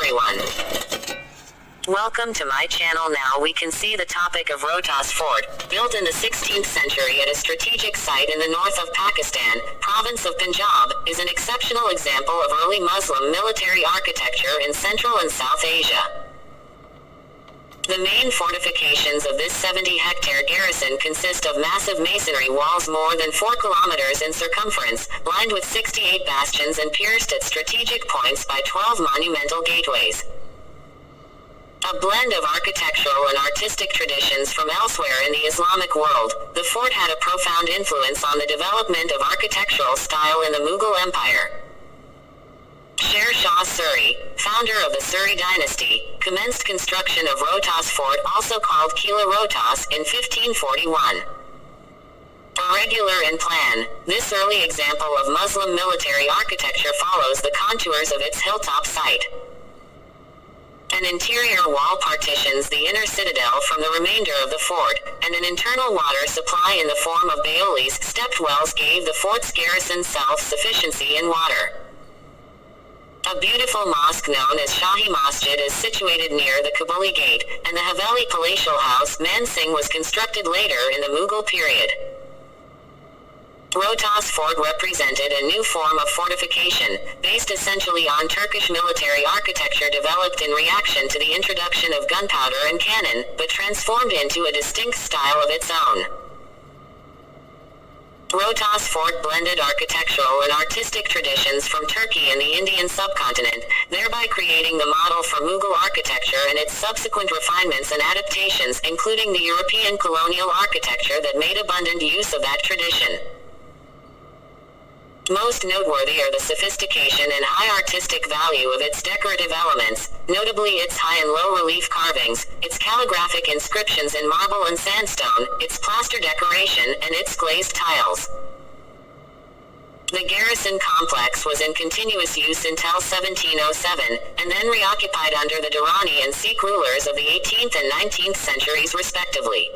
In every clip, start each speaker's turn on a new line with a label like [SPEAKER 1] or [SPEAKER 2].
[SPEAKER 1] everyone. Welcome to my channel. Now we can see the topic of Rohtas Fort, built in the 16th century at a strategic site in the north of Pakistan, province of Punjab, is an exceptional example of early Muslim military architecture in Central and South Asia. The main fortifications of this 70-hectare garrison consist of massive masonry walls more than 4 kilometers in circumference, lined with 68 bastions and pierced at strategic points by 12 monumental gateways. A blend of architectural and artistic traditions from elsewhere in the Islamic world, the fort had a profound influence on the development of architectural style in the Mughal Empire. Sher Shah Suri, founder of the Suri dynasty, commenced construction of Rohtas Fort, also called Qila Rohtas, in 1541. Irregular in plan, this early example of Muslim military architecture follows the contours of its hilltop site. An interior wall partitions the inner citadel from the remainder of the fort, and an internal water supply in the form of Baolis stepped wells gave the fort's garrison self-sufficiency in water. A beautiful mosque known as Shahi Masjid is situated near the Kabuli Gate, and the Haveli palatial house Man Singh was constructed later in the Mughal period. Rohtas Fort represented a new form of fortification, based essentially on Turkish military architecture developed in reaction to the introduction of gunpowder and cannon, but transformed into a distinct style of its own. Rohtas Fort blended architectural and artistic traditions from Turkey and the Indian subcontinent, thereby creating the model for Mughal architecture and its subsequent refinements and adaptations, including the European colonial architecture that made abundant use of that tradition. Most noteworthy are the sophistication and high artistic value of its decorative elements, notably its high and low relief carvings, its calligraphic inscriptions in marble and sandstone, its plaster decoration, and its glazed tiles. The garrison complex was in continuous use until 1707, and then reoccupied under the Durrani and Sikh rulers of the 18th and 19th centuries respectively.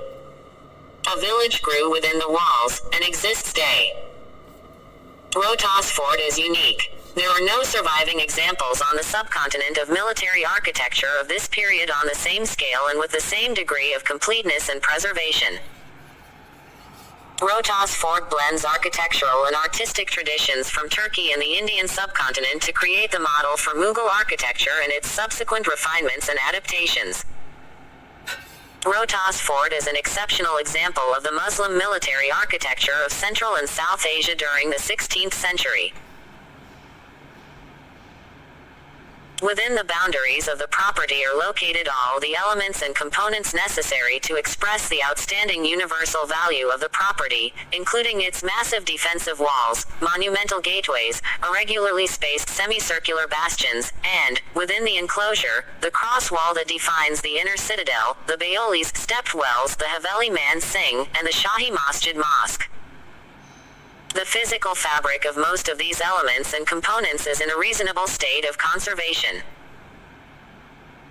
[SPEAKER 1] A village grew within the walls, and exists today. Rohtas Fort is unique. There are no surviving examples on the subcontinent of military architecture of this period on the same scale and with the same degree of completeness and preservation. Rohtas Fort blends architectural and artistic traditions from Turkey and the Indian subcontinent to create the model for Mughal architecture and its subsequent refinements and adaptations. Rohtas Fort is an exceptional example of the Muslim military architecture of Central and South Asia during the 16th century. Within the boundaries of the property are located all the elements and components necessary to express the outstanding universal value of the property, including its massive defensive walls, monumental gateways, irregularly spaced semicircular bastions, and, within the enclosure, the cross wall that defines the inner citadel, the Baolis stepped wells, the Haveli Man Singh, and the Shahi Masjid Mosque. The physical fabric of most of these elements and components is in a reasonable state of conservation.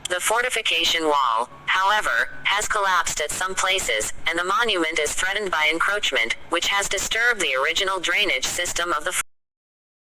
[SPEAKER 1] The fortification wall, however, has collapsed at some places, and the monument is threatened by encroachment, which has disturbed the original drainage system of the